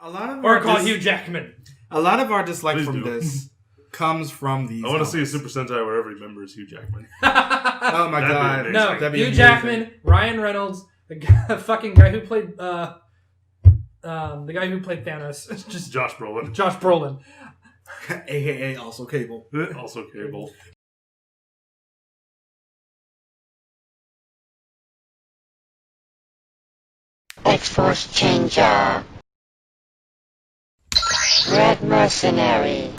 A lot of or call Hugh Jackman. A lot of our dislike from this comes from these. I want to see a Super Sentai where every member is Hugh Jackman. Oh my god! No, That'd be Hugh amazing. Jackman, Ryan Reynolds, the fucking guy who played Thanos, just Josh Brolin. Josh Brolin, aka also Cable. Also Cable. X ForceRanger. Red Mercenary.